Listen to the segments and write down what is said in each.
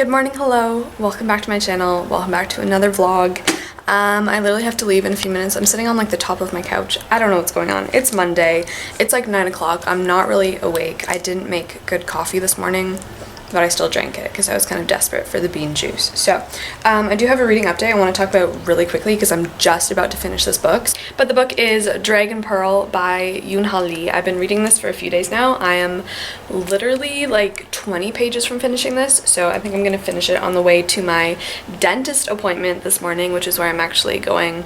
Good morning, hello, welcome back to my channel, welcome back to another vlog. I literally have to leave in a few minutes. I'm sitting on like the top of my couch. I don't know what's going on. It's Monday. It's like 9 o'clock. I'm not really awake. I didn't make good coffee this morning, but I still drank it because I was kind of desperate for the bean juice. So I do have a reading update I want to talk about really quickly because I'm just about to finish this book. But the book is Dragon Pearl by Yoon-ha Lee. I've been reading this for a few days now. I am literally like 20 pages from finishing this, so I think I'm going to finish it on the way to my dentist appointment this morning, which is where I'm actually going.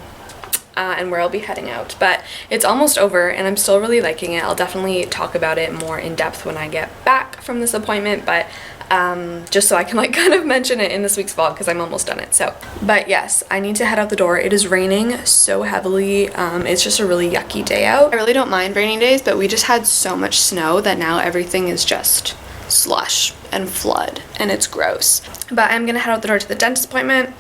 And where I'll be heading out, but it's almost over and I'm still really liking it. I'll definitely talk about it more in depth when I get back from this appointment, but just so I can like kind of mention it in this week's vlog because I'm almost done it. So, but yes, I need to head out the door. It is raining so heavily. It's just a really yucky day out. I really don't mind rainy days, but we just had so much snow that now everything is just slush and flood and it's gross. But I'm gonna head out the door to the dentist appointment.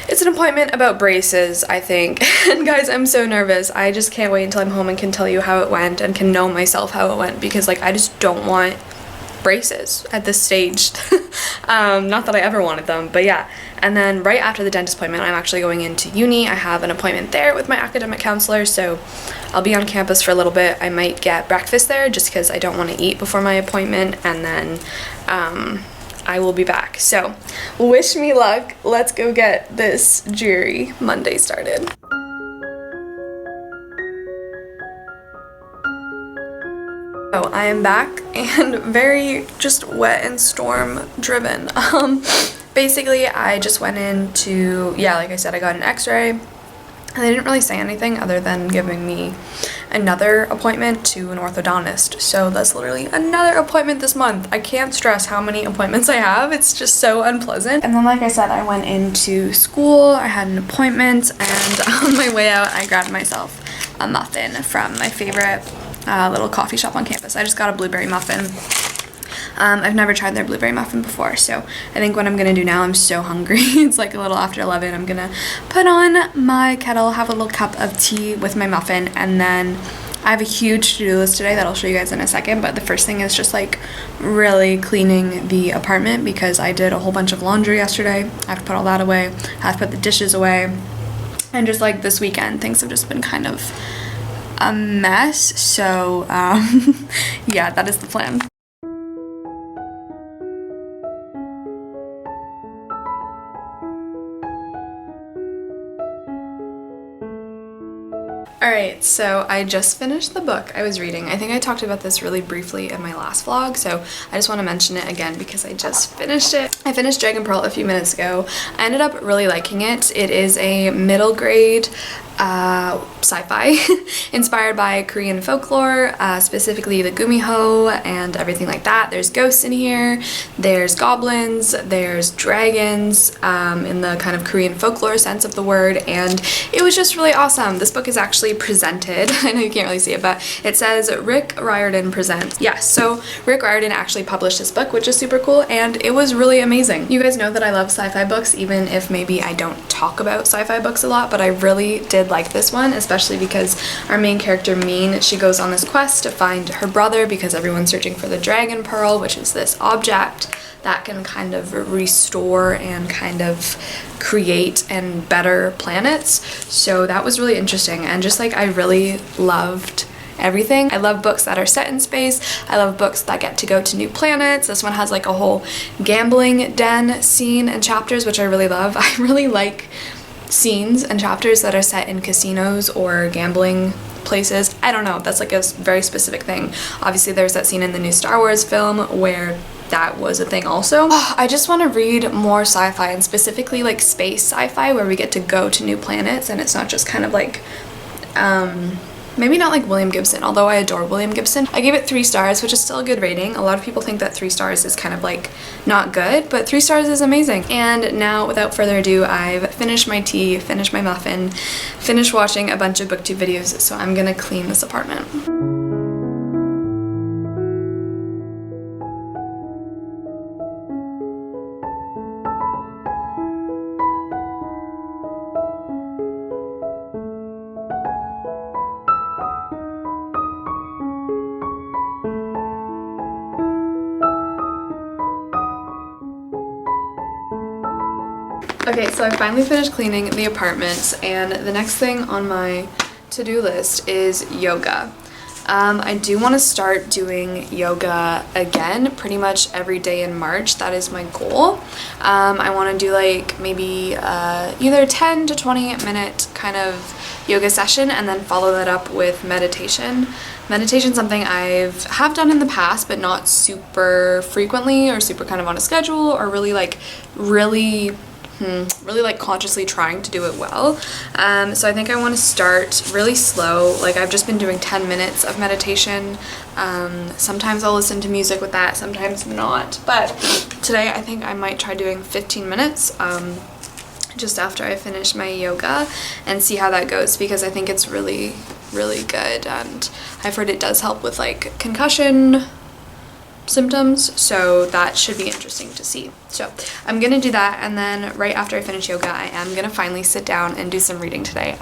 It's an appointment about braces, I think. And guys, I'm so nervous. I just can't wait until I'm home and can tell you how it went and can know myself how it went, because like I just don't want braces at this stage. Not that I ever wanted them, but yeah. And then right after the dentist appointment, I'm actually going into uni. I have an appointment there with my academic counselor, so I'll be on campus for a little bit. I might get breakfast there just because I don't want to eat before my appointment, and then I will be back. So wish me luck. Let's go get this dreary Monday started. So I am back and very just wet and storm driven. Basically I just went into, yeah, like I said, I got an x-ray and they didn't really say anything other than giving me another appointment to an orthodontist. So that's literally another appointment this month. I can't stress how many appointments I have. It's just so unpleasant. And then like I said, I went into school, I had an appointment, and on my way out I grabbed myself a muffin from my favorite little coffee shop on campus. I just got a blueberry muffin. I've never tried their blueberry muffin before, so I think what I'm gonna do now, I'm so hungry, it's like a little after 11, I'm gonna put on my kettle, have a little cup of tea with my muffin, and then I have a huge to-do list today that I'll show you guys in a second, but the first thing is just like really cleaning the apartment because I did a whole bunch of laundry yesterday. I have to put all that away, I have to put the dishes away, and just like this weekend, things have just been kind of a mess, so yeah, that is the plan. Alright, so I just finished the book I was reading. I think I talked about this really briefly in my last vlog, so I just want to mention it again because I just finished it. I finished Dragon Pearl a few minutes ago. I ended up really liking it. It is a middle grade sci-fi inspired by Korean folklore, specifically the gumiho and everything like that. There's ghosts in here, there's goblins, there's dragons in the kind of Korean folklore sense of the word, and it was just really awesome. This book is actually presented, I know you can't really see it, but it says Rick Riordan presents. Yes, so Rick Riordan actually published this book, which is super cool, and it was really amazing. You guys know that I love sci-fi books, even if maybe I don't talk about sci-fi books a lot, but I really did like this one, especially because our main character Min, she goes on this quest to find her brother because everyone's searching for the Dragon Pearl, which is this object that can kind of restore and kind of create and better planets. So that was really interesting, and just like I really loved everything. I love books that are set in space. I love books that get to go to new planets. This one has like a whole gambling den scene and chapters, which I really love. I really like scenes and chapters that are set in casinos or gambling places. I don't know, that's like a very specific thing. Obviously there's that scene in the new Star Wars film where that was a thing also. I just want to read more sci-fi, and specifically like space sci-fi where we get to go to new planets and it's not just kind of like maybe not like William Gibson, although I adore William Gibson. I gave it 3 stars, which is still a good rating. A lot of people think that 3 stars is kind of like not good, but 3 stars is amazing. And now, without further ado, I've finished my tea, finished my muffin, finished watching a bunch of booktube videos, so I'm gonna clean this apartment. Okay, so I finally finished cleaning the apartment, and the next thing on my to-do list is yoga. I do want to start doing yoga again pretty much every day in March. That is my goal. I want to do like maybe either 10 to 20 minute kind of yoga session and then follow that up with meditation. Meditation's something have done in the past, but not super frequently or super kind of on a schedule or really like consciously trying to do it well. So I think I want to start really slow. Like I've just been doing 10 minutes of meditation. Sometimes I'll listen to music with that, sometimes not. But today I think I might try doing 15 minutes just after I finish my yoga and see how that goes, because I think it's really, really good. And I've heard it does help with like concussion symptoms, so that should be interesting to see. So I'm gonna do that, and then right after I finish yoga I am gonna finally sit down and do some reading today.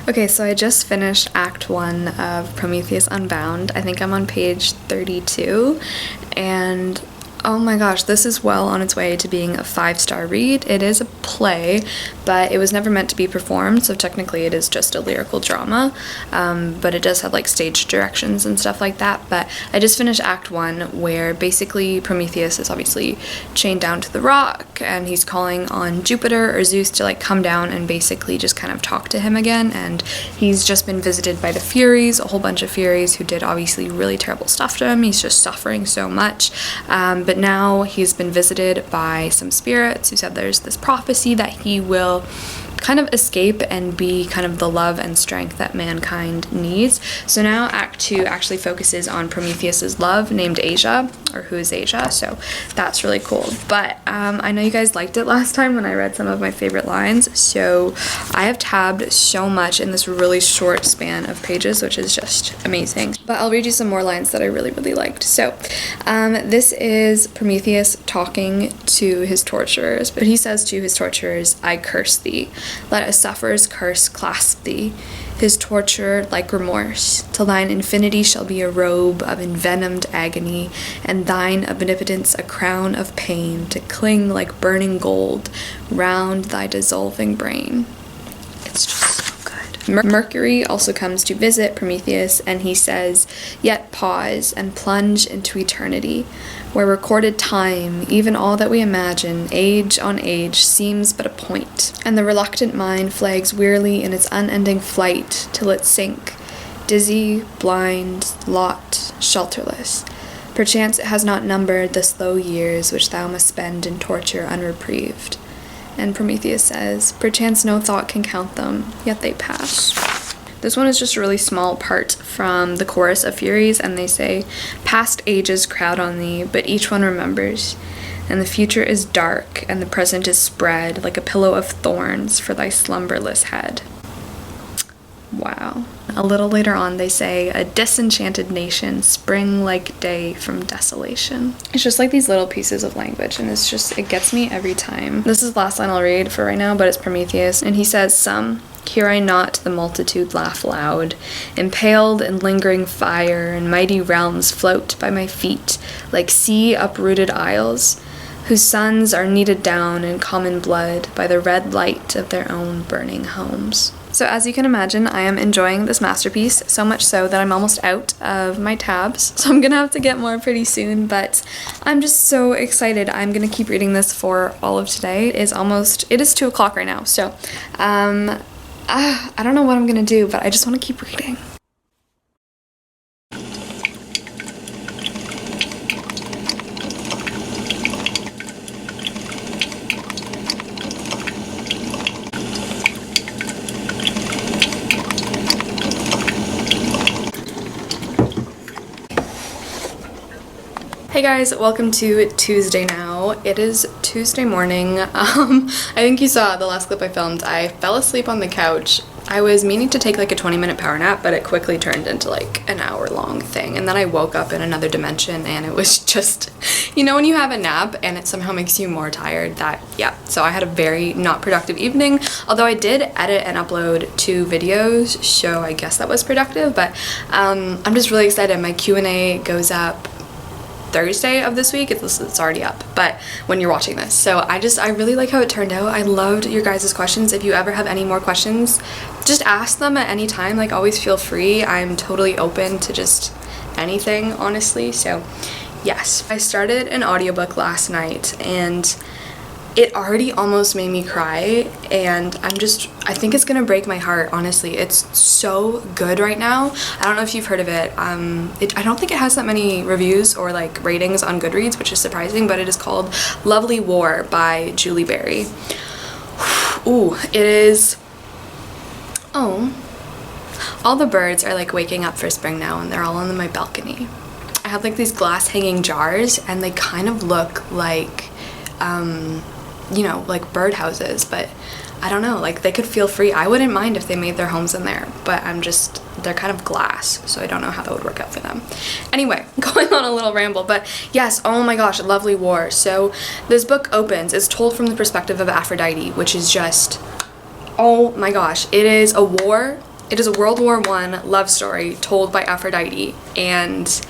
Okay, so I just finished Act 1 of Prometheus Unbound. I think I'm on page 32, and oh my gosh, this is well on its way to being a 5-star read. It is a play, but it was never meant to be performed, so technically it is just a lyrical drama, but it does have like stage directions and stuff like that. But I just finished Act 1, where basically Prometheus is obviously chained down to the rock, and he's calling on Jupiter or Zeus to like come down and basically just kind of talk to him again. And he's just been visited by the Furies, a whole bunch of Furies who did obviously really terrible stuff to him. He's just suffering so much, but now he's been visited by some spirits who said there's this prophecy that he will kind of escape and be kind of the love and strength that mankind needs. So now Act 2 actually focuses on Prometheus's love named Asia, or who is Asia, so that's really cool. But I know you guys liked it last time when I read some of my favorite lines, so I have tabbed so much in this really short span of pages, which is just amazing. But I'll read you some more lines that I really, really liked. So this is Prometheus talking to his torturers, but he says to his torturers, "I curse thee. Let a sufferer's curse clasp thee, his torture like remorse, till thine infinity shall be a robe of envenomed agony, and thine omnipotence a crown of pain, to cling like burning gold round thy dissolving brain." It's just so good. Mercury also comes to visit Prometheus, and he says, "Yet pause and plunge into eternity, where recorded time, even all that we imagine, age on age, seems but a point, and the reluctant mind flags wearily in its unending flight, till it sink, dizzy, blind, lot, shelterless. Perchance it has not numbered the slow years which thou must spend in torture unreprieved." And Prometheus says, "Perchance no thought can count them, yet they pass." This one is just a really small part from the chorus of Furies, and they say, "Past ages crowd on thee, but each one remembers, and the future is dark, and the present is spread like a pillow of thorns for thy slumberless head." Wow. A little later on they say, "A disenchanted nation, spring like day from desolation." It's just like these little pieces of language, and it gets me every time. This is the last line I'll read for right now, but it's Prometheus, and he says, "Some, hear I not the multitude laugh loud, impaled in lingering fire, and mighty realms float by my feet like sea uprooted isles. whose sons are kneaded down in common blood by the red light of their own burning homes. So as you can imagine, I am enjoying this masterpiece, so much so that I'm almost out of my tabs. So I'm gonna have to get more pretty soon, but I'm just so excited. I'm gonna keep reading this for all of today. It is 2 o'clock right now. So I don't know what I'm gonna do, but I just wanna keep reading. Hey guys, welcome to Tuesday now. It is Tuesday morning. I think you saw the last clip I filmed. I fell asleep on the couch. I was meaning to take like a 20-minute power nap, but it quickly turned into like an hour-long thing. And then I woke up in another dimension and it was just, you know when you have a nap and it somehow makes you more tired, yeah. So I had a very not productive evening, although I did edit and upload 2 videos, so I guess that was productive, but I'm just really excited. My Q&A goes up Thursday of this week. It's already up, but when you're watching this. So I really like how it turned out. I loved your guys' questions. If you ever have any more questions, just ask them at any time. Like, always feel free. I'm totally open to just anything, honestly. So yes, I started an audiobook last night and it already almost made me cry, and I think it's gonna break my heart, honestly. It's so good right now. I don't know if you've heard of it. I don't think it has that many reviews or like ratings on Goodreads, which is surprising, but it is called Lovely War by Julie Berry. Ooh, it is, oh, all the birds are like waking up for spring now and they're all on my balcony. I have like these glass hanging jars and they kind of look like, you know, like birdhouses, but I don't know, like they could feel free. I wouldn't mind if they made their homes in there, but they're kind of glass, so I don't know how that would work out for them. Anyway, going on a little ramble, but yes, oh my gosh, Lovely War. So this book opens, it's told from the perspective of Aphrodite, which is just, oh my gosh, it is a World War I love story told by Aphrodite, and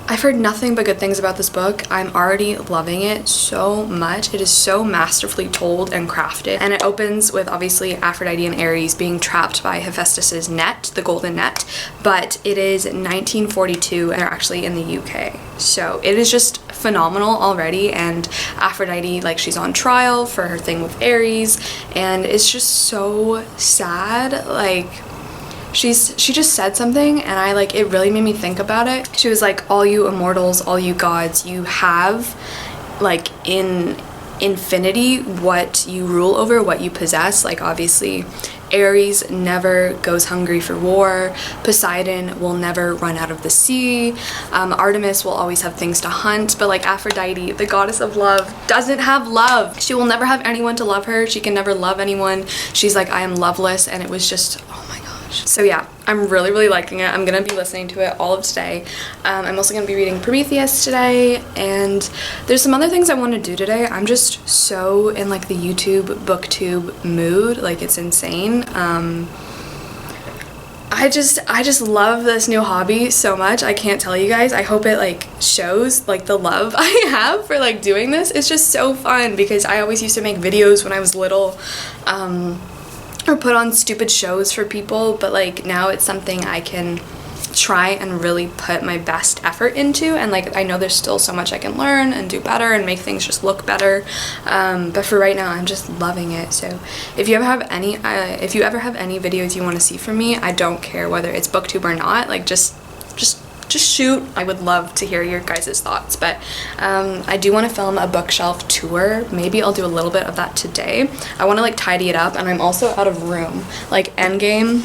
I've heard nothing but good things about this book. I'm already loving it so much. It is so masterfully told and crafted. And it opens with obviously Aphrodite and Ares being trapped by Hephaestus's net, the golden net, but it is 1942 and they're actually in the UK. So it is just phenomenal already, and Aphrodite, like, she's on trial for her thing with Ares, and it's just so sad. Like, she just said something and it really made me think about it. She was like, all you immortals, all you gods, you have like in infinity what you rule over, what you possess. Like, obviously Ares never goes hungry for war, Poseidon will never run out of the sea, Artemis will always have things to hunt, but like Aphrodite, the goddess of love, doesn't have love. She will never have anyone to love her. She can never love anyone. She's like, I am loveless. And it was just, oh my gosh. So yeah, I'm really liking it. I'm gonna be listening to it all of today. I'm also gonna be reading Prometheus today, and there's some other things I want to do today. I'm just so in like the YouTube booktube mood, like it's insane. I just love this new hobby so much. I can't tell you guys. I hope it like shows like the love I have for like doing this. It's just so fun because I always used to make videos when I was little, or put on stupid shows for people, but like now it's something I can try and really put my best effort into, and like I know there's still so much I can learn and do better and make things just look better, but for right now I'm just loving it. So if you ever have any videos you want to see from me, I don't care whether it's booktube or not, like just shoot. I would love to hear your guys' thoughts, but I do want to film a bookshelf tour. Maybe I'll do a little bit of that today. I want to like tidy it up, and I'm also out of room. Like Endgame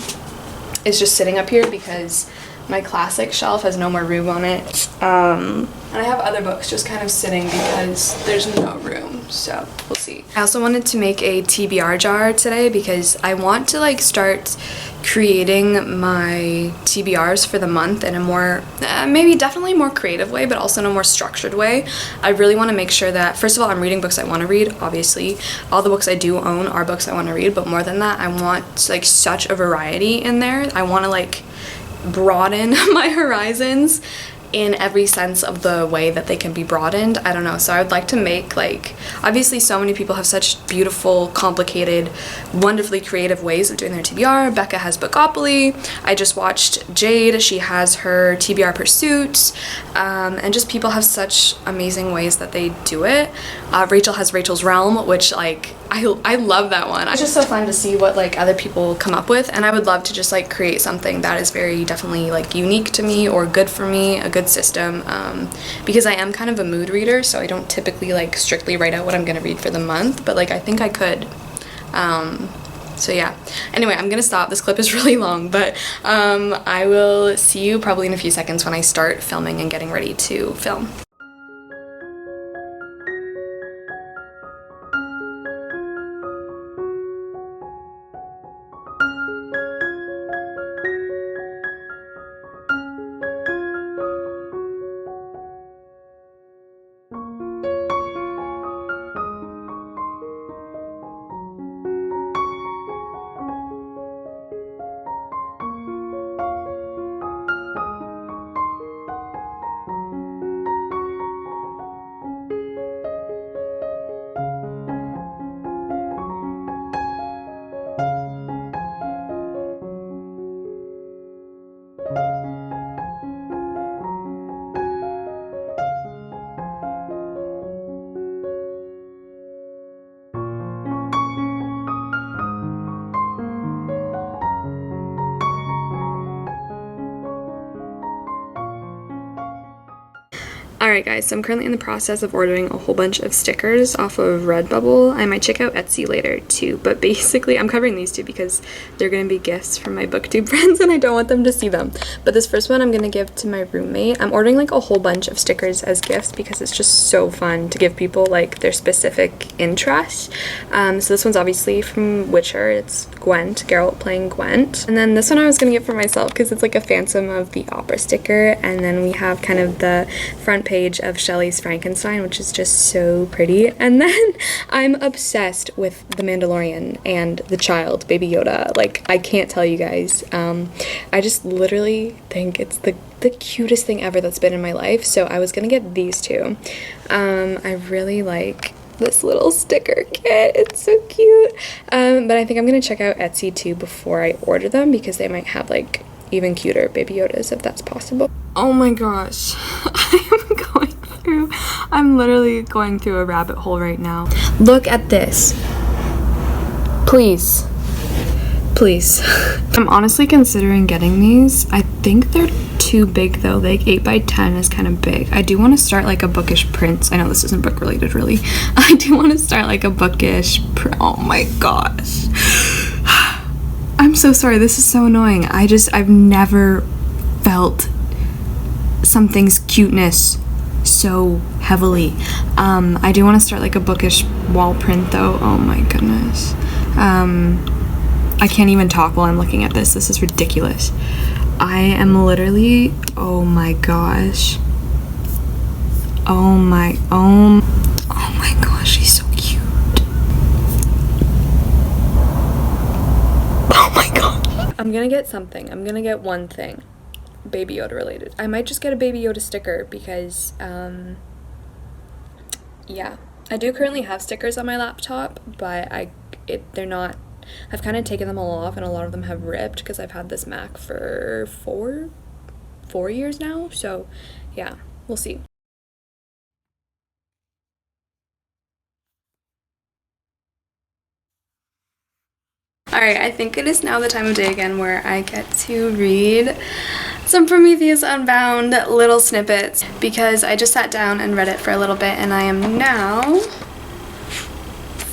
is just sitting up here because my classic shelf has no more room on it, and I have other books just kind of sitting because there's no room, so we'll see. I also wanted to make a TBR jar today because I want to like start creating my TBRs for the month in a more, definitely more creative way, but also in a more structured way. I really want to make sure that, first of all, I'm reading books I want to read, obviously. All the books I do own are books I want to read, but more than that, I want like such a variety in there. I want to like broaden my horizons in every sense of the way that they can be broadened. I don't know. So I would like to make, like, obviously so many people have such beautiful, complicated, wonderfully creative ways of doing their TBR. Becca has Bookopoly. I just watched Jade. She has her TBR Pursuit. And just people have such amazing ways that they do it. Rachel has Rachel's Realm, which, like, I love that one. It's just so fun to see what, like, other people come up with, and I would love to just, like, create something that is very definitely, like, unique to me or good for me, a good system, because I am kind of a mood reader, so I don't typically, like, strictly write out what I'm gonna read for the month, but, like, I think I could. So yeah, anyway, I'm gonna stop. This clip is really long, but I will see you probably in a few seconds when I start filming and getting ready to film. Alright guys, so I'm currently in the process of ordering a whole bunch of stickers off of Redbubble. I might check out Etsy later too, but basically I'm covering these two because they're going to be gifts from my booktube friends and I don't want them to see them. But this first one I'm going to give to my roommate. I'm ordering like a whole bunch of stickers as gifts because it's just so fun to give people like their specific interest. So this one's obviously from Witcher. It's Gwent, Geralt playing Gwent. And then this one I was going to get for myself because it's like a Phantom of the Opera sticker. And then we have kind of the front page of Shelley's Frankenstein, which is just so pretty. And then I'm obsessed with The Mandalorian and the child, Baby Yoda. Like, I can't tell you guys. I just literally think it's the cutest thing ever that's been in my life. So I was gonna get these two. I really like this little sticker kit. It's so cute. But I think I'm gonna check out Etsy too before I order them because they might have like even cuter Baby Yodas if that's possible. Oh my gosh, I'm literally going through a rabbit hole right now. Look at this. Please. I'm honestly considering getting these. I think they're too big though. Like 8x10 is kind of big. I do want to start like a bookish prints. I know this isn't book related really. I do want to start like a bookish oh my gosh. I'm so sorry. This is so annoying. I've never felt something's cuteness so heavily. I do want to start like a bookish wall print though. Oh my goodness. I can't even talk while I'm looking at this. This is ridiculous. I am literally, oh my gosh. Oh my gosh, she's so cute. Oh my gosh. I'm gonna get something. I'm gonna get one thing. Baby Yoda related. I might just get a Baby Yoda sticker because yeah, I do currently have stickers on my laptop, but they're not, I've kind of taken them all off and a lot of them have ripped because I've had this Mac for four years now, so yeah, we'll see. Alright, I think it is now the time of day again where I get to read some Prometheus Unbound little snippets because I just sat down and read it for a little bit and I am now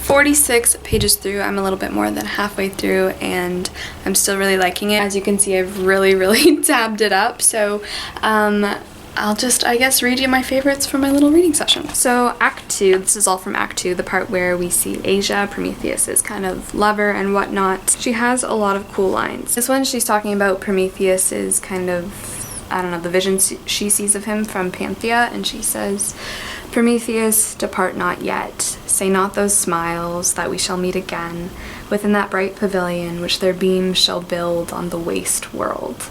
46 pages through. I'm a little bit more than halfway through and I'm still really liking it. As you can see, I've really tabbed it up, so I'll just, I guess, read you my favorites from my little reading session. So Act 2, this is all from Act 2, the part where we see Asia, Prometheus's kind of lover and whatnot. She has a lot of cool lines. This one, she's talking about Prometheus's kind of, I don't know, the vision she sees of him from Panthea, and she says, "Prometheus, depart not yet. Say not those smiles that we shall meet again within that bright pavilion which their beams shall build on the waste world.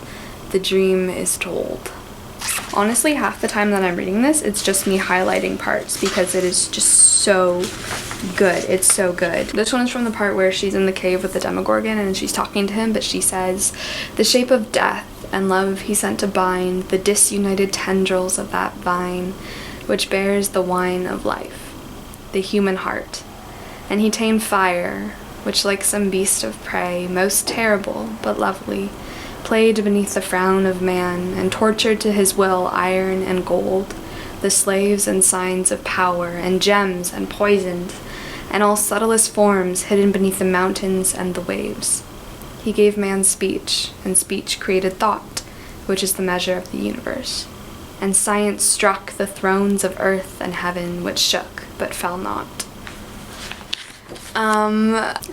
The dream is told. Honestly, half the time that I'm reading this, it's just me highlighting parts because it is just so good. It's so good. This one is from the part where she's in the cave with the Demogorgon and she's talking to him, but she says, "The shape of death and love he sent to bind the disunited tendrils of that vine which bears the wine of life, the human heart. And he tamed fire, which like some beast of prey, most terrible but lovely, played beneath the frown of man, and tortured to his will iron and gold, the slaves and signs of power, and gems and poisons, and all subtlest forms hidden beneath the mountains and the waves. He gave man speech, and speech created thought, which is the measure of the universe. And science struck the thrones of earth and heaven, which shook, but fell not."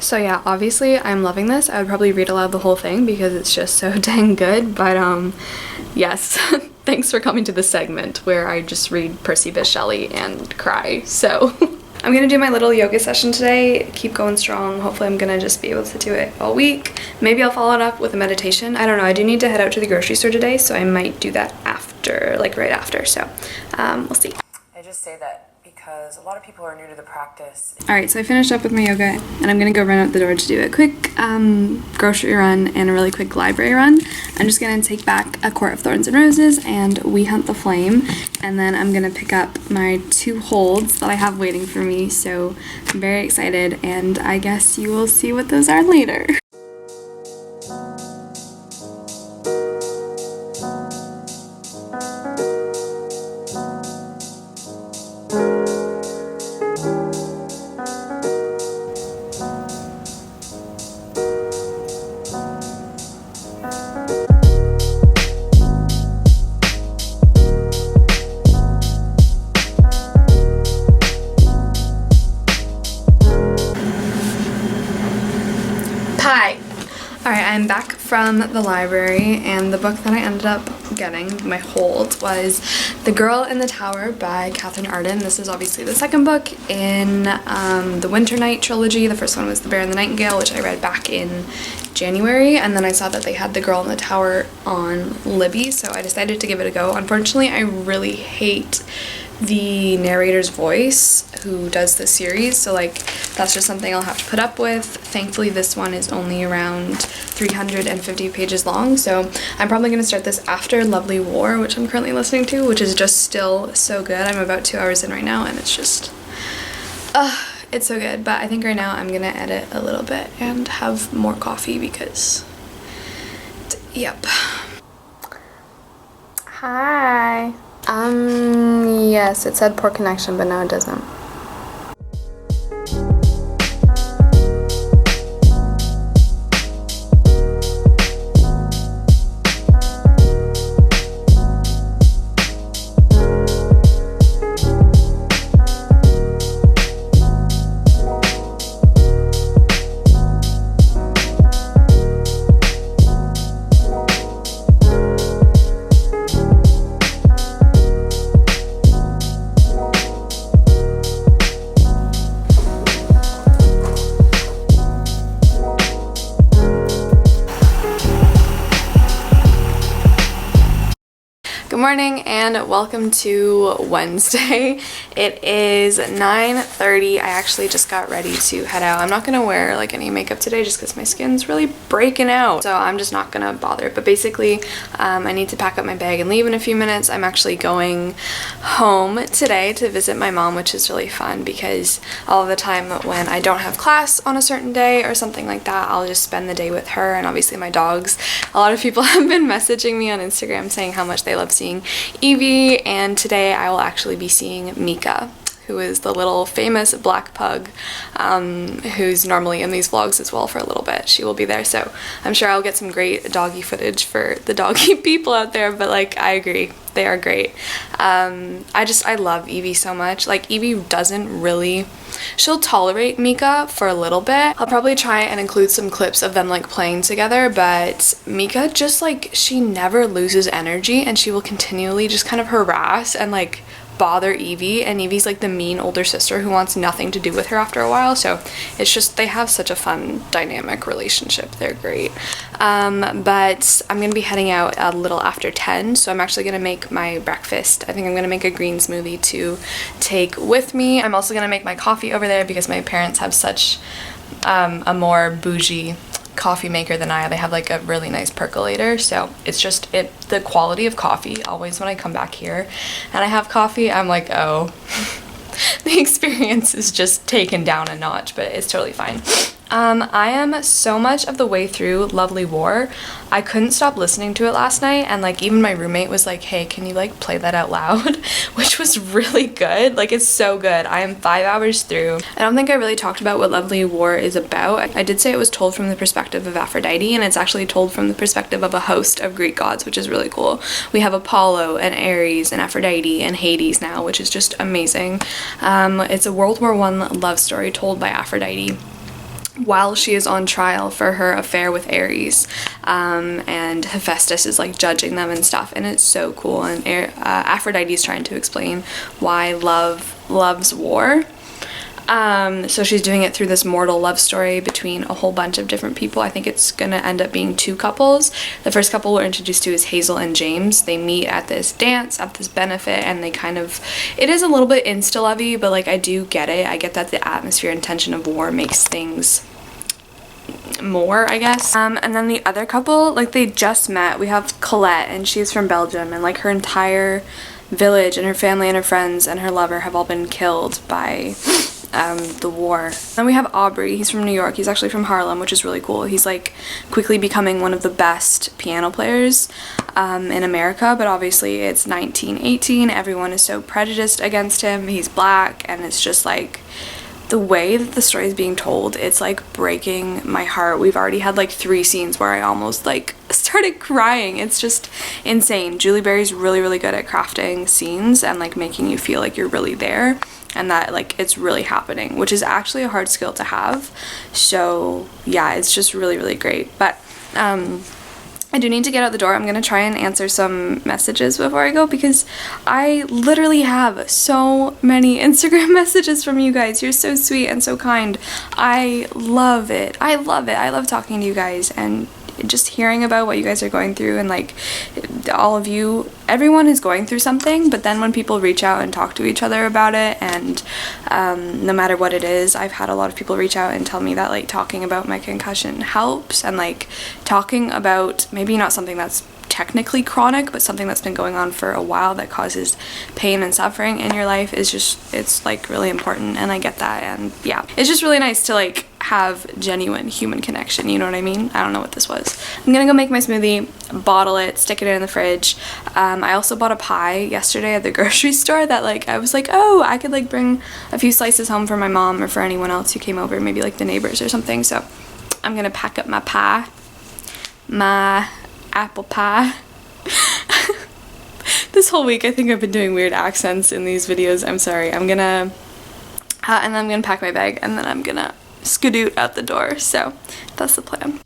So yeah, obviously I'm loving this. I would probably read aloud the whole thing because it's just so dang good, but yes, thanks for coming to this segment where I just read Percy Bysshe Shelley and cry. So I'm gonna do my little yoga session today, keep going strong. Hopefully I'm gonna just be able to do it all week. Maybe I'll follow it up with a meditation. I don't know, I do need to head out to the grocery store today, so I might do that after, like right after, so we'll see. I just say that because a lot of people are new to the practice. Alright, so I finished up with my yoga and I'm gonna go run out the door to do a quick grocery run and a really quick library run. I'm just gonna take back A Court of Thorns and Roses and We Hunt the Flame, and then I'm gonna pick up my 2 holds that I have waiting for me, so I'm very excited, and I guess you will see what those are later. Alright, I'm back from the library, and the book that I ended up getting, my hold, was The Girl in the Tower by Catherine Arden. This is obviously the second book in the Winter Night trilogy. The first one was The Bear and the Nightingale, which I read back in January, and then I saw that they had The Girl in the Tower on Libby, so I decided to give it a go. Unfortunately, I really hate the narrator's voice who does the series, so like that's just something I'll have to put up with. Thankfully this one is only around 350 pages long, so I'm probably going to start this after Lovely War, which I'm currently listening to, which is just still so good. I'm about 2 hours in right now and it's just it's so good. But I think right now I'm gonna edit a little bit and have more coffee because yep. Hi. Yes, it said poor connection, but now it doesn't. Good morning and welcome to Wednesday. It is 9:30. I actually just got ready to head out. I'm not gonna wear like any makeup today just because my skin's really breaking out, so I'm just not gonna bother. But basically I need to pack up my bag and leave in a few minutes. I'm actually going home today to visit my mom, which is really fun because all of the time when I don't have class on a certain day or something like that, I'll just spend the day with her and obviously my dogs. A lot of people have been messaging me on Instagram saying how much they love seeing Evie, and today I will actually be seeing Mika, who is the little famous black pug who's normally in these vlogs as well for a little bit. She will be there, so I'm sure I'll get some great doggy footage for the doggy people out there, but like I agree, they are great. I love Evie so much. Like Evie doesn't really, she'll tolerate Mika for a little bit. I'll probably try and include some clips of them like playing together, but Mika just like, she never loses energy and she will continually just kind of harass and like bother Evie, and Evie's like the mean older sister who wants nothing to do with her after a while. So it's just, they have such a fun dynamic relationship. They're great. But I'm gonna be heading out a little after 10, so I'm actually gonna make my breakfast. I think I'm gonna make a green smoothie to take with me. I'm also gonna make my coffee over there because my parents have such a more bougie coffee maker than I. They have like a really nice percolator, so it's just the quality of coffee. Always when I come back here and I have coffee, I'm like, oh, the experience is just taken down a notch, but it's totally fine. I am so much of the way through Lovely War. I couldn't stop listening to it last night, and like even my roommate was like, hey, can you like play that out loud? Which was really good. Like, it's so good. I am 5 hours through. I don't think I really talked about what Lovely War is about. I did say it was told from the perspective of Aphrodite, and it's actually told from the perspective of a host of Greek gods, which is really cool. We have Apollo and Ares and Aphrodite and Hades now, which is just amazing. It's a World War I love story told by Aphrodite while she is on trial for her affair with Ares, and Hephaestus is like judging them and stuff, and it's so cool. And Aphrodite is trying to explain why love loves war. So she's doing it through this mortal love story between a whole bunch of different people. I think it's gonna end up being 2 couples. The first couple we're introduced to is Hazel and James. They meet at this dance, at this benefit, and they kind of, it is a little bit insta-lovey, but like I do get it. I get that the atmosphere and tension of war makes things more, I guess. And then the other couple, like they just met. We have Colette, and she's from Belgium, and like her entire village and her family and her friends and her lover have all been killed by the war. Then we have Aubrey. He's from New York. He's actually from Harlem, which is really cool. He's like quickly becoming one of the best piano players in America, but obviously it's 1918. Everyone is so prejudiced against him. He's black, and it's just like the way that the story is being told, it's like breaking my heart. We've already had like 3 scenes where I almost like started crying. It's just insane. Julie Berry's really, really good at crafting scenes and like making you feel like you're really there and that like it's really happening, which is actually a hard skill to have. So yeah, it's just really, really great. But I do need to get out the door. I'm gonna try and answer some messages before I go because I literally have so many Instagram messages from you guys. You're so sweet and so kind. I love it. I love it. I love talking to you guys and just hearing about what you guys are going through, and like all of you, everyone is going through something, but then when people reach out and talk to each other about it, and no matter what it is, I've had a lot of people reach out and tell me that like talking about my concussion helps, and like talking about maybe not something that's technically chronic, but something that's been going on for a while that causes pain and suffering in your life is just, it's like really important, and I get that. And yeah, it's just really nice to like have genuine human connection, you know what I mean? I don't know what this was. I'm gonna go make my smoothie, bottle it, stick it in the fridge. I also bought a pie yesterday at the grocery store that like I was like, oh, I could like bring a few slices home for my mom or for anyone else who came over, maybe like the neighbors or something. So I'm gonna pack up my pie, my apple pie. This whole week I think I've been doing weird accents in these videos. I'm sorry. I'm gonna and then I'm gonna pack my bag, and then I'm gonna skedoot out the door. So that's the plan.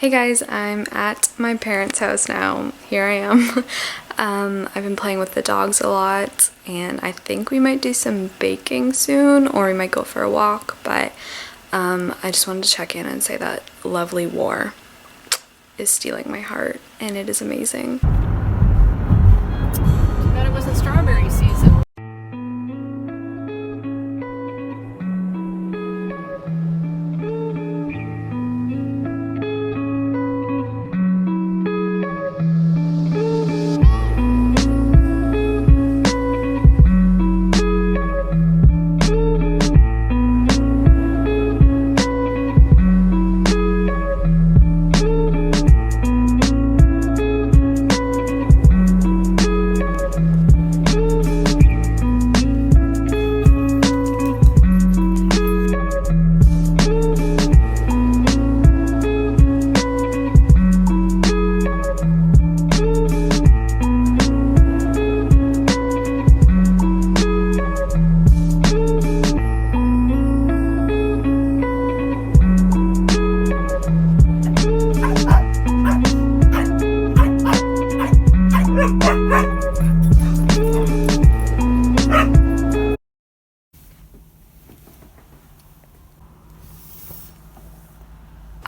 Hey guys, I'm at my parents' house now. Here I am. I've been playing with the dogs a lot, and I think we might do some baking soon, or we might go for a walk, but I just wanted to check in and say that lovely war is stealing my heart, and it is amazing. Too bad it wasn't strawberry season.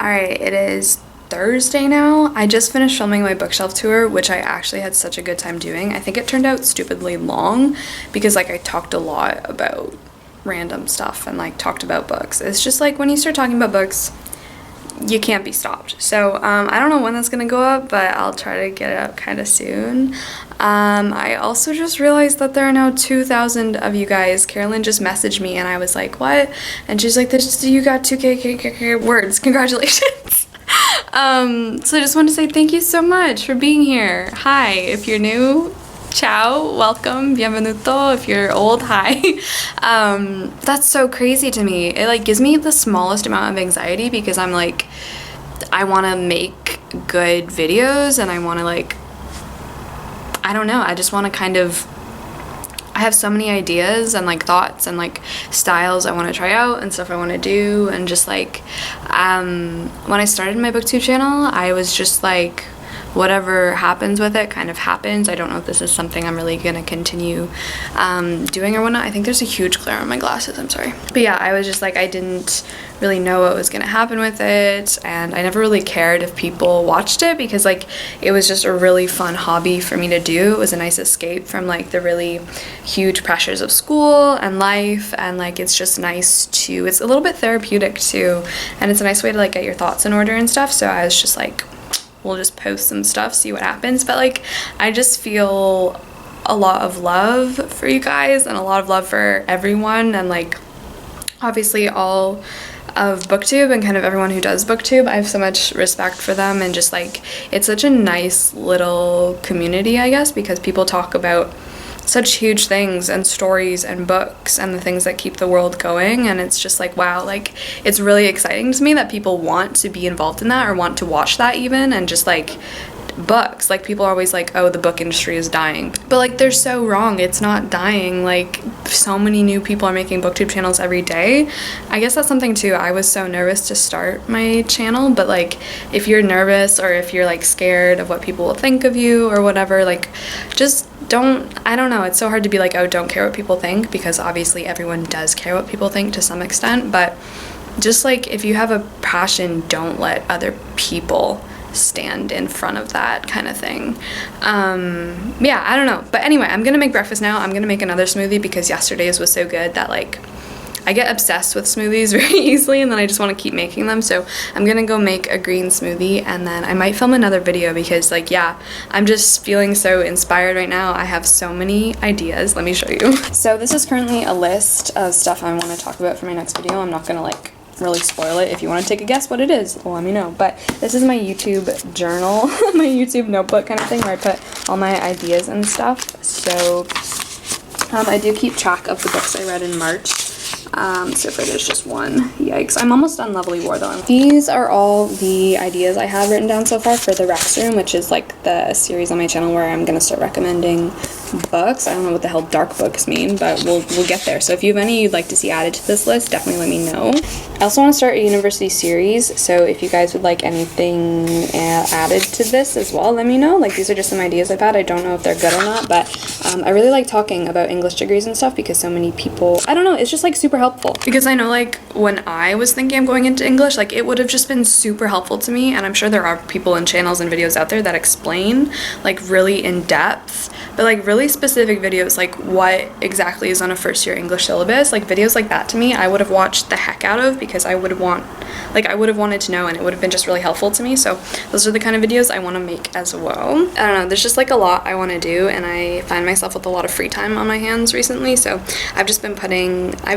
Alright, it is Thursday now. I just finished filming my bookshelf tour, which I actually had such a good time doing. I think it turned out stupidly long because like I talked a lot about random stuff and like talked about books. It's just like when you start talking about books, you can't be stopped. So I don't know when that's gonna go up, but I'll try to get it up kind of soon. I also just realized that there are now 2,000 of you guys. Carolyn just messaged me and I was like, what? And she's like, you got 2K words, congratulations. So I just want to say thank you so much for being here. Hi, if you're new, ciao, welcome, bienvenuto. If you're old, hi. That's so crazy to me. It like gives me the smallest amount of anxiety because I'm like, I want to make good videos and I want to like, I don't know, I just want to kind of, I have so many ideas and like thoughts and like styles I want to try out and stuff I want to do, and just like when I started my booktube channel I was just like, whatever happens with it kind of happens. I don't know if this is something I'm really gonna continue doing or whatnot. I think there's a huge glare on my glasses, I'm sorry. But yeah, I was just like, I didn't really know what was gonna happen with it, and I never really cared if people watched it because like it was just a really fun hobby for me to do. It was a nice escape from like the really huge pressures of school and life, and like it's just nice to, it's a little bit therapeutic too, and it's a nice way to like get your thoughts in order and stuff. So I was just like, we'll just post some stuff, see what happens. But like, I just feel a lot of love for you guys and a lot of love for everyone, and like obviously all of booktube and kind of everyone who does booktube. I have so much respect for them, and just like it's such a nice little community, I guess, because people talk about such huge things and stories and books and the things that keep the world going, and it's just like, wow, like it's really exciting to me that people want to be involved in that or want to watch that even. And just like books, like people are always like, oh, the book industry is dying, but like they're so wrong. It's not dying. Like so many new people are making booktube channels every day. I guess that's something too. I was so nervous to start my channel, but like if you're nervous or if you're like scared of what people will think of you or whatever, like just don't, I don't know, it's so hard to be like, oh, don't care what people think, because obviously everyone does care what people think to some extent, but just like if you have a passion, don't let other people stand in front of that kind of thing. Yeah, I don't know, but anyway, I'm gonna make breakfast now. I'm gonna make another smoothie because yesterday's was so good that like I get obsessed with smoothies very easily, and then I just want to keep making them. So I'm gonna go make a green smoothie, and then I might film another video because like, yeah, I'm just feeling so inspired right now. I have so many ideas. Let me show you. So this is currently a list of stuff I want to talk about for my next video. I'm not gonna like really spoil it. If you want to take a guess what it is, let me know. But this is my YouTube journal, my YouTube notebook kind of thing, where I put all my ideas and stuff. So I do keep track of the books I read in March. So far there's just one. Yikes. I'm almost done Lovely War though. These are all the ideas I have written down so far for the Rex Room, which is like the series on my channel where I'm gonna start recommending books. I don't know what the hell dark books mean, but we'll get there. So if you have any you'd like to see added to this list, definitely let me know. I also want to start a university series, so if you guys would like anything added to this as well, let me know. Like, these are just some ideas I've had. I don't know if they're good or not, but I really like talking about English degrees and stuff because so many people, I don't know, it's just like super helpful. Because I know like when I was thinking of going into English, like it would have just been super helpful to me, and I'm sure there are people and channels and videos out there that explain like really in depth, but like really specific videos, like what exactly is on a first year English syllabus. Like videos like that to me, I would have watched the heck out of because I would have wanted to know, and it would have been just really helpful to me. So those are the kind of videos I want to make as well. I don't know, there's just like a lot I want to do, and I find myself with a lot of free time on my hands recently, so I've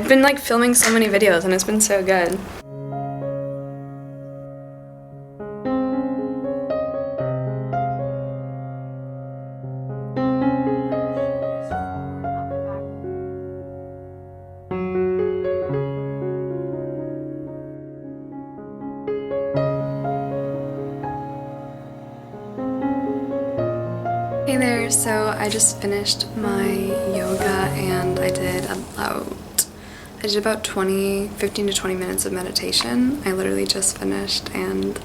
been like filming so many videos, and it's been so good. Hey there, so I just finished my yoga and I did about 15 to 20 minutes of meditation. I literally just finished and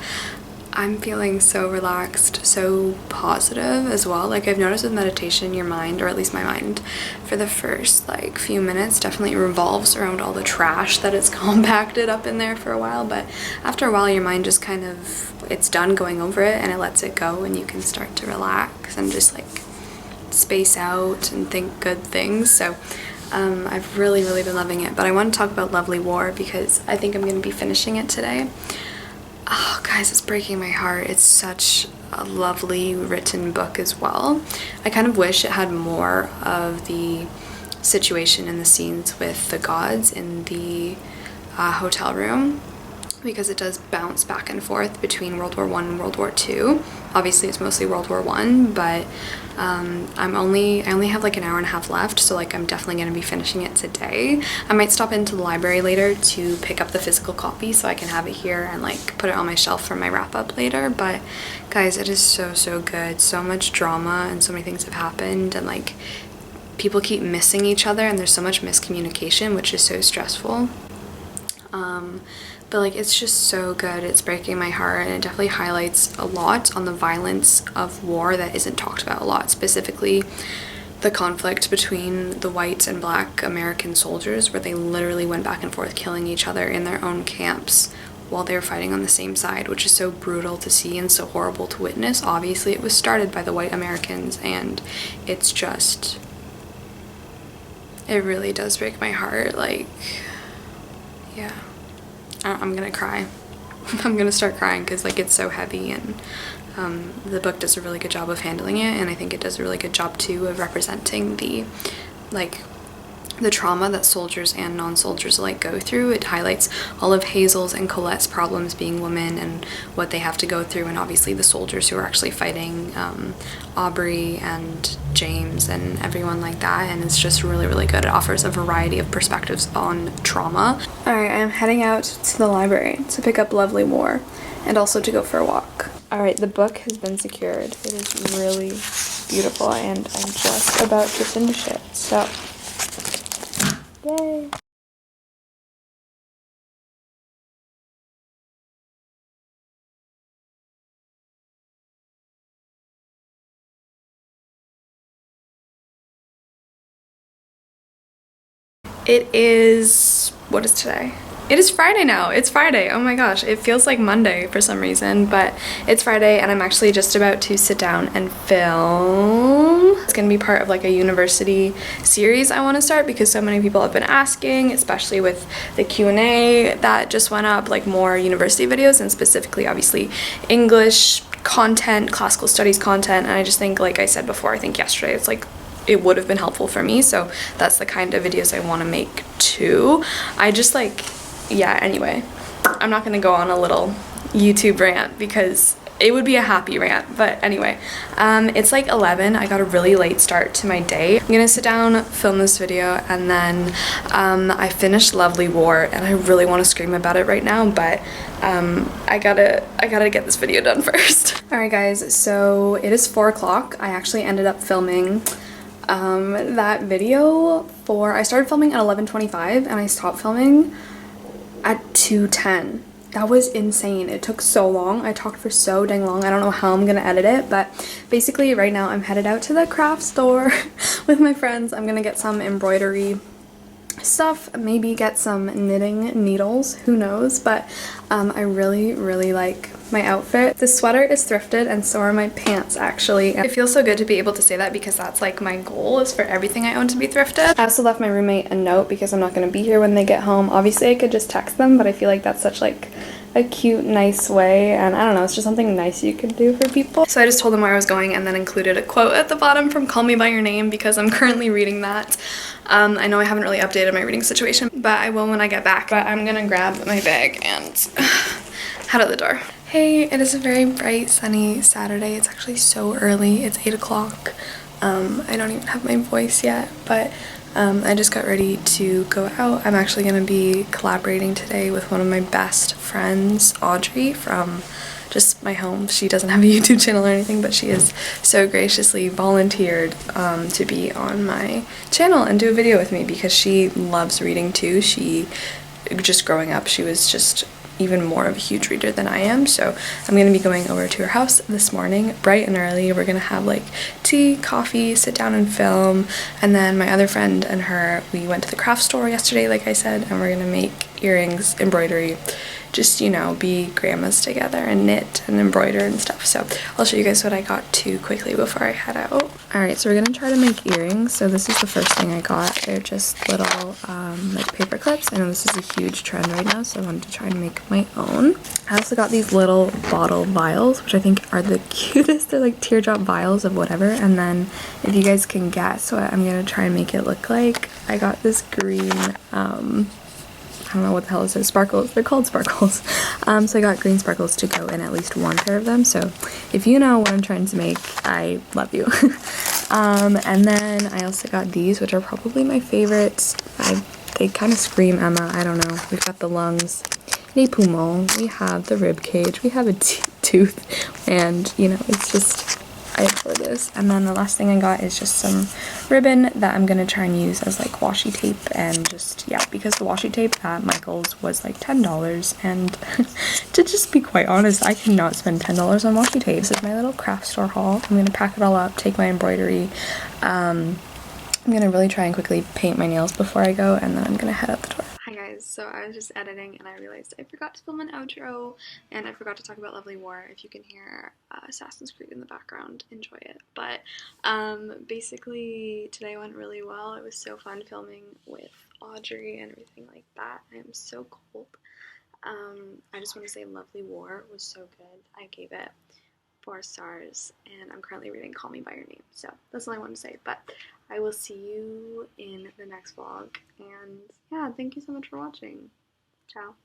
I'm feeling so relaxed, so positive as well. Like, I've noticed with meditation, your mind, or at least my mind, for the first like few minutes definitely revolves around all the trash that is compacted up in there for a while, but after a while your mind just kind of, it's done going over it and it lets it go, and you can start to relax and just like space out and think good things. So I've really been loving it. But I want to talk about Lovely War because I think I'm going to be finishing it today. Oh guys, it's breaking my heart. It's such a lovely written book as well. I kind of wish it had more of the situation and the scenes with the gods in the hotel room, because it does bounce back and forth between World War I and World War II. Obviously it's mostly World War I, but I only have like an hour and a half left, so like I'm definitely going to be finishing it today. I might stop into the library later to pick up the physical copy so I can have it here and like put it on my shelf for my wrap up later. But guys, it is so good. So much drama and so many things have happened, and like people keep missing each other, and there's so much miscommunication, which is so stressful. But like it's just so good. It's breaking my heart, and it definitely highlights a lot on the violence of war that isn't talked about a lot, specifically the conflict between the white and black American soldiers, where they literally went back and forth killing each other in their own camps while they were fighting on the same side, which is so brutal to see and so horrible to witness. Obviously it was started by the white Americans, and it's just, it really does break my heart. Like, yeah, I'm gonna cry. I'm gonna start crying because like it's so heavy, and the book does a really good job of handling it, and I think it does a really good job too of representing the trauma that soldiers and non-soldiers alike go through. It highlights all of Hazel's and Colette's problems being women and what they have to go through, and obviously the soldiers who are actually fighting, Aubrey and James and everyone like that, and it's just really good. It offers a variety of perspectives on trauma. Alright, I'm heading out to the library to pick up Lovely War and also to go for a walk. Alright, the book has been secured. It is really beautiful and I'm just about to finish it, so yay! It is, what is today? It is Friday now. It's Friday. Oh my gosh, it feels like Monday for some reason, but it's Friday and I'm actually just about to sit down and film. It's gonna be part of like a university series I want to start because so many people have been asking, especially with the Q&A that just went up, like more university videos, and specifically obviously English content, classical studies content, and I just think, like I said before, I think yesterday, it's like it would have been helpful for me, so that's the kind of videos I want to make too. I just like, yeah, anyway, I'm not gonna go on a little YouTube rant because it would be a happy rant, but anyway, it's like 11. I got a really late start to my day. I'm gonna sit down, film this video, and then I finished Lovely War, and I really want to scream about it right now, but I gotta get this video done first. Alright guys, so it is 4 o'clock. I actually ended up filming that video I started filming at 11:25 and I stopped filming at 2:10. That was insane. It took so long. I talked for so dang long. I don't know how I'm gonna edit it, but basically right now I'm headed out to the craft store with my friends. I'm gonna get some embroidery stuff, maybe get some knitting needles, who knows, but I really like my outfit. The sweater is thrifted and so are my pants actually. And it feels so good to be able to say that because that's like my goal, is for everything I own to be thrifted. I also left my roommate a note because I'm not going to be here when they get home. Obviously I could just text them, but I feel like that's such like a cute, nice way, and I don't know, it's just something nice you could do for people. So I just told them where I was going and then included a quote at the bottom from Call Me By Your Name because I'm currently reading that. I know I haven't really updated my reading situation, but I will when I get back. But I'm gonna grab my bag and head out the door. Hey, it is a very bright, sunny Saturday. It's actually so early. It's 8 o'clock. I don't even have my voice yet, but I just got ready to go out. I'm actually gonna be collaborating today with one of my best friends, Audrey, from just my home. She doesn't have a YouTube channel or anything, but she has so graciously volunteered to be on my channel and do a video with me because she loves reading too. Just growing up, she was just even more of a huge reader than I am, so I'm gonna be going over to her house this morning bright and early. We're gonna have like tea, coffee, sit down and film, and then my other friend and her, we went to the craft store yesterday like I said, and we're gonna make earrings, embroidery, just, you know, be grandmas together and knit and embroider and stuff. So I'll show you guys what I got too quickly before I head out. Alright, so we're gonna try to make earrings. So this is the first thing I got. They're just little like paper clips. I know this is a huge trend right now, so I wanted to try and make my own. I also got these little bottle vials, which I think are the cutest. They're like teardrop vials of whatever, and then if you guys can guess what I'm gonna try and make it look like, I got this green I don't know what the hell this is, sparkles. They're called sparkles. So I got green sparkles to go in at least one pair of them. So if you know what I'm trying to make, I love you. And then I also got these, which are probably my favorites. They kind of scream Emma. I don't know. We've got the lungs, les poumons, we have the rib cage, we have a tooth, and you know, it's just, I adore this. And then the last thing I got is just some ribbon that I'm gonna try and use as like washi tape, and just, yeah, because the washi tape at Michael's was like $10, and to just be quite honest, I cannot spend $10 on washi tape. This is my little craft store haul. I'm gonna pack it all up, take my embroidery. I'm gonna really try and quickly paint my nails before I go, and then I'm gonna head out the door. Hi guys, so I was just editing and I realized I forgot to film an outro, and I forgot to talk about Lovely War. If you can hear Assassin's Creed in the background, enjoy it. But basically today went really well. It was so fun filming with Audrey and everything like that. I am so cold. I just want to say Lovely War was so good. I gave it 4 stars, and I'm currently reading Call Me By Your Name, so that's all I want to say. But I will see you in the next vlog, and yeah, thank you so much for watching. Ciao.